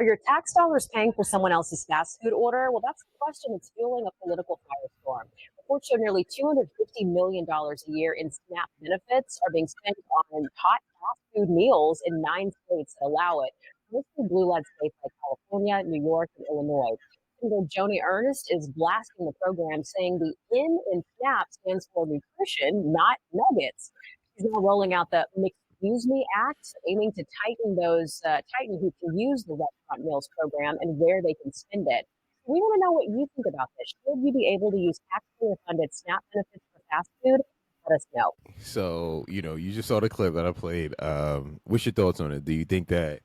Are your tax dollars paying for someone else's fast food order? Well, that's the question that's fueling a political firestorm. Reports show nearly $250 million a year in SNAP benefits are being spent on hot fast food meals in 9 states that allow it, mostly blue led states like California, New York, and Illinois. Senator Joni Ernst is blasting the program, saying the N in SNAP stands for nutrition, not nuggets. She's now rolling out the Use Me Act, aiming to tighten who can use the restaurant meals program and where they can spend it. We want to know what you think about this. Should you be able to use taxpayer-funded SNAP benefits for fast food? Let us know. So, you just saw the clip that I played. What's your thoughts on it? Do you think that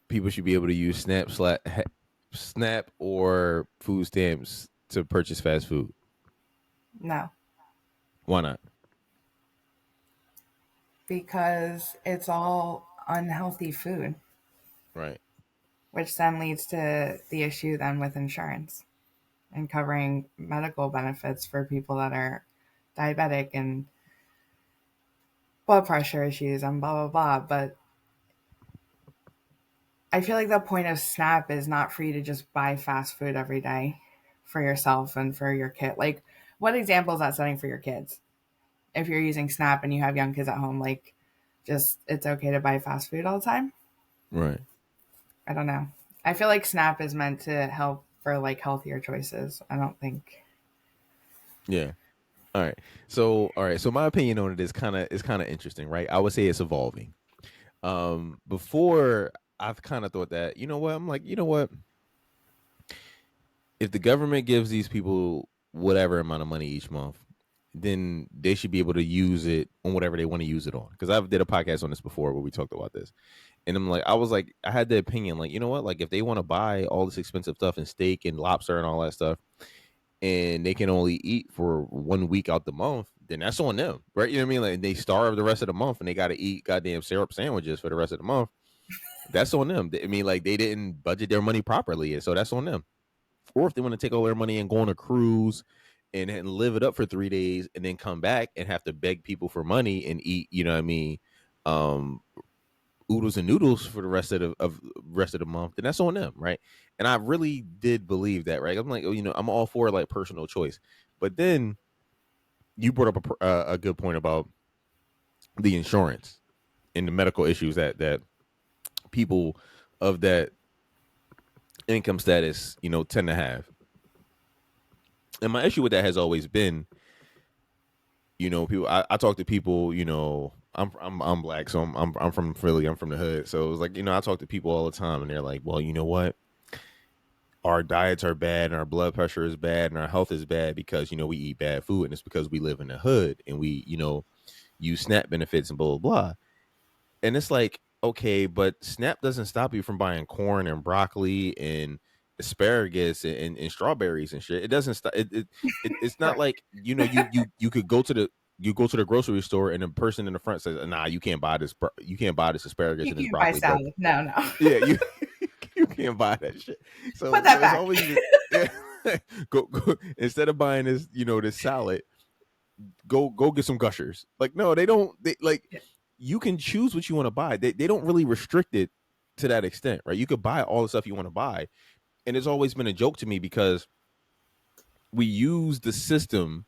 people should be able to use SNAP or food stamps to purchase fast food? No. Why not? Because it's all unhealthy food. Right. Which then leads to the issue then with insurance and covering medical benefits for people that are diabetic and blood pressure issues and blah, blah, blah. But I feel like the point of SNAP is not for you to just buy fast food every day for yourself and for your kid. Like, what example is that setting for your kids? If you're using SNAP and you have young kids at home, like, just it's okay to buy fast food all the time? Right. I don't know. I feel like SNAP is meant to help for like healthier choices. I don't think. Yeah. All right. So my opinion on it is kind of interesting, right? I would say it's evolving. Before I've kind of thought that, I'm like, if the government gives these people whatever amount of money each month, then they should be able to use it on whatever they want to use it on. Because I've did a podcast on this before where we talked about this. And I had the opinion, like, you know what? Like, if they want to buy all this expensive stuff and steak and lobster and all that stuff, and they can only eat for 1 week out the month, then that's on them, right? You know what I mean? Like, they starve the rest of the month and they got to eat goddamn syrup sandwiches for the rest of the month. That's on them. I mean, like, they didn't budget their money properly, and so that's on them. Or if they want to take all their money and go on a cruise and live it up for 3 days and then come back and have to beg people for money and eat, oodles and noodles for the rest of the month, then that's on them, right? And I really did believe that, right? I'm like, I'm all for like personal choice, but then you brought up a good point about the insurance and the medical issues that people of that income status, tend to have. And my issue with that has always been, people. I talk to people, I'm black, so I'm from Philly. I'm from the hood, so it was like, I talk to people all the time, and they're like, well, you know what? Our diets are bad, and our blood pressure is bad, and our health is bad because we eat bad food, and it's because we live in the hood and we use SNAP benefits and blah blah blah. And it's like, okay, but SNAP doesn't stop you from buying corn and broccoli and asparagus and strawberries and shit. It doesn't stop. It's not like you could go to the grocery store and the person in the front says, "Nah, you can't buy this. You can't buy this asparagus You and this can't buy broccoli." salad. No. Yeah, you can't buy that shit. So Put that back. It's always go instead of buying this this salad, go get some Gushers. Like, no, they don't. You can choose what you want to buy. They don't really restrict it to that extent, right? You could buy all the stuff you want to buy. And it's always been a joke to me because we use the system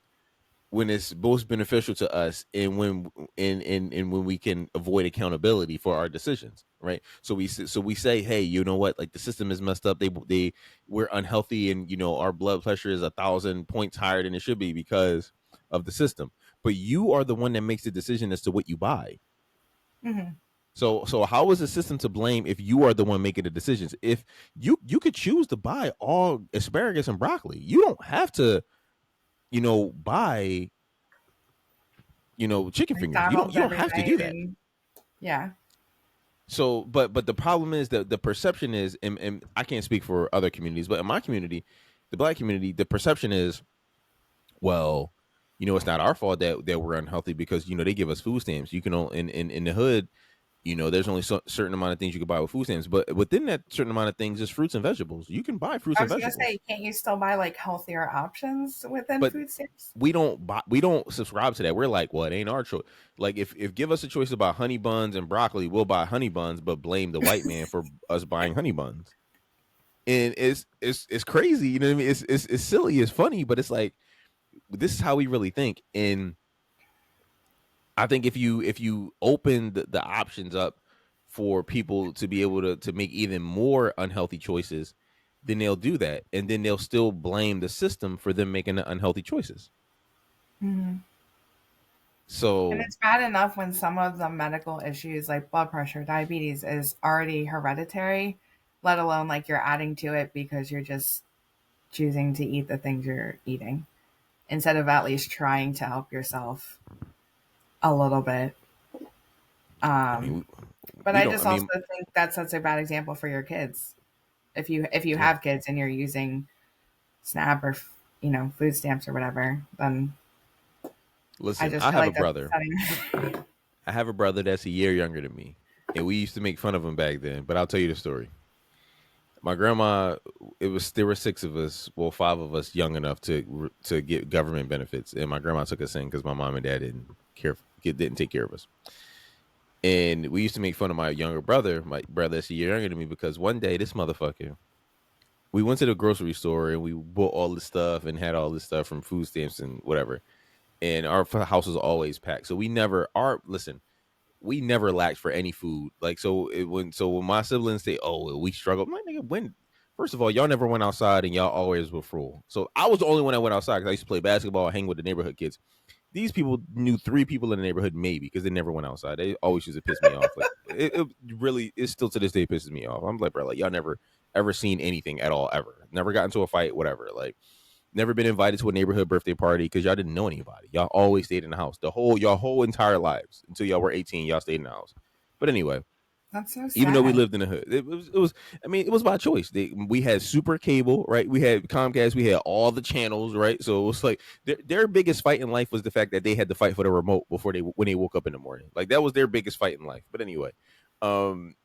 when it's most beneficial to us and when we can avoid accountability for our decisions, right? So we say, hey, you know what? Like, the system is messed up. We're unhealthy, and our blood pressure is 1,000 points higher than it should be because of the system. But you are the one that makes the decision as to what you buy. Mm-hmm. So how is the system to blame if you are the one making the decisions? If you could choose to buy all asparagus and broccoli, you don't have to, buy, chicken fingers. You don't have to do that. Yeah. So, but the problem is that the perception is, and I can't speak for other communities, but in my community, the Black community, the perception is, well, it's not our fault that we're unhealthy because they give us food stamps. You can in the hood. There's only a certain amount of things you can buy with food stamps, but within that certain amount of things is fruits and vegetables. You can buy fruits and vegetables. I was going to say, can't you still buy like healthier options within food stamps? We don't subscribe to that. We're like, well, it ain't our choice. Like, if give us a choice to buy honey buns and broccoli, we'll buy honey buns, but blame the white man for us buying honey buns. And it's crazy, you know what I mean? It's silly, it's funny, but it's like this is how we really think. And I think if you open the options up for people to be able to make even more unhealthy choices, then they'll do that, and then they'll still blame the system for them making the unhealthy choices. Mm-hmm. And So it's bad enough when some of the medical issues like blood pressure, diabetes is already hereditary, let alone like you're adding to it because you're just choosing to eat the things you're eating instead of at least trying to help yourself a little bit. I mean, Um, but we I don't. I just also mean, think that sets a bad example for your kids. If you yeah. have kids and you're using SNAP or food stamps or whatever, then I Listen, just I feel have a like that's brother. setting. I have a brother that's a year younger than me, and we used to make fun of him back then. But I'll tell you the story. My grandma, there were six of us, well, five of us young enough to get government benefits, and my grandma took us in because my mom and dad didn't take care of us. And we used to make fun of my younger brother, my brother that's a year younger than me, because one day this motherfucker, we went to the grocery store and we bought all this stuff and had all this stuff from food stamps and whatever. And our house was always packed, so we never lacked for any food. Like when my siblings say, "Oh, well, we struggled," I'm like, nigga, when? First of all, y'all never went outside and y'all always were full. So I was the only one that went outside because I used to play basketball, hang with the neighborhood kids. These people knew three people in the neighborhood maybe because they never went outside. They always used to piss me off. Like it really, it still to this day pisses me off. I'm like, bro, like y'all never ever seen anything at all ever. Never got into a fight, whatever. Like never been invited to a neighborhood birthday party because y'all didn't know anybody. Y'all always stayed in the house. Y'all whole entire lives until y'all were 18. Y'all stayed in the house. But anyway, That's so even though we sad. lived in the hood, it was. I mean, it was by choice. We had super cable, right? We had Comcast. We had all the channels, right? So it was like their biggest fight in life was the fact that they had to fight for the remote before when they woke up in the morning. Like that was their biggest fight in life. But anyway, um,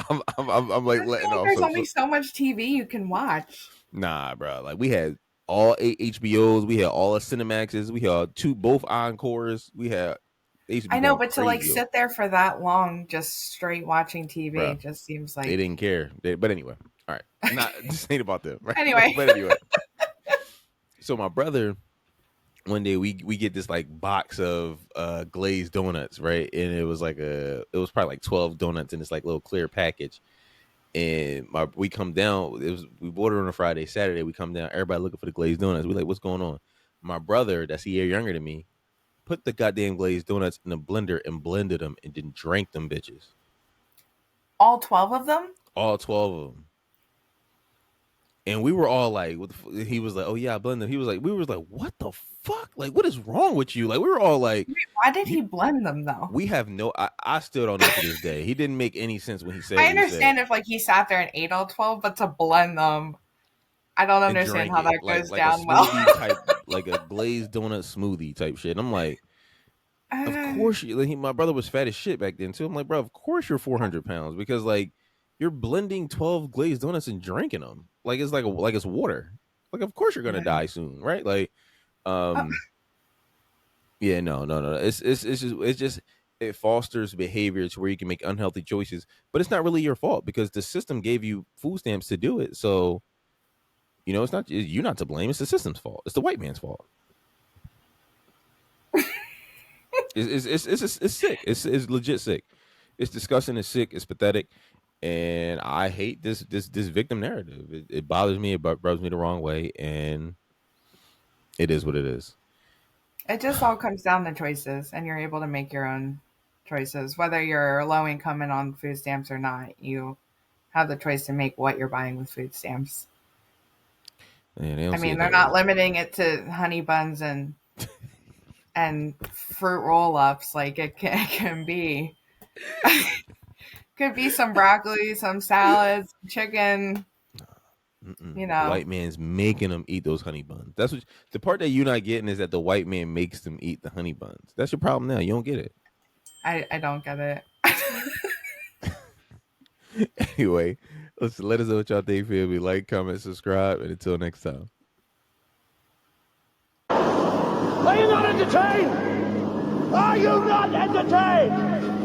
I'm like I feel letting like off there's some. only so much TV you can watch. Nah, bro. Like we had all eight HBOs, we had all the Cinemaxes, we had both Encores. They used to be I know, going but to like crazy, sit there for that long just straight watching TV bro. just seems They like. didn't care. But anyway, all right. Not this ain't about them, right? But, Anyway. but anyway, so my brother one day we get this like box of glazed donuts, right? And it was probably like 12 donuts in this like little clear package. And we come down. We ordered on a Friday, Saturday. We come down. Everybody looking for the glazed donuts. We like, what's going on? My brother, that's a year younger than me, put the goddamn glazed donuts in a blender and blended them and then drank them bitches. All 12 of them? All 12 of them. And we were all like, he was like, oh yeah, I blended them. We were like, what the fuck? Like, what is wrong with you? Like, we were all like, Why did you, he blend them though? we have no, I still don't know to this day. He didn't make any sense when he said I what he said. understand if like he sat there and ate all 12, but to blend them, I don't And understand drank how it that goes like a down well. smoothie type, like a glazed donut smoothie type shit. And I'm like, of Uh, course you. Like, my brother was fat as shit back then too. I'm like, bro, of course you're 400 pounds because like you're blending 12 glazed donuts and drinking them like it's like it's water. Like, of course you're gonna yeah. die soon, right? Like, Oh, yeah, no. It's just it fosters behavior to where you can make unhealthy choices, but it's not really your fault because the system gave you food stamps to do it. So it's not you're not to blame. It's the system's fault. It's the white man's fault. It's sick. It's legit sick. It's disgusting. It's sick. It's pathetic, and I hate this victim narrative. It bothers me. It rubs me the wrong way, and it is what it is. it just all comes down to choices, and you're able to make your own choices. Whether you're low income and on food stamps or not, you have the choice to make what you're buying with food stamps. And they I don't see mean, it they're that not way. limiting it to honey buns and fruit roll ups like it can be. Could be some broccoli, some salads, chicken, Mm-mm. you The know. white man's making them eat those honey buns. That's what the part that you're not getting is that the white man makes them eat the honey buns. That's your problem now. You don't get it. I don't get it. Anyway, let us know what y'all think. Feel me, like, comment, subscribe, and until next time. Are you not entertained? Are you not entertained?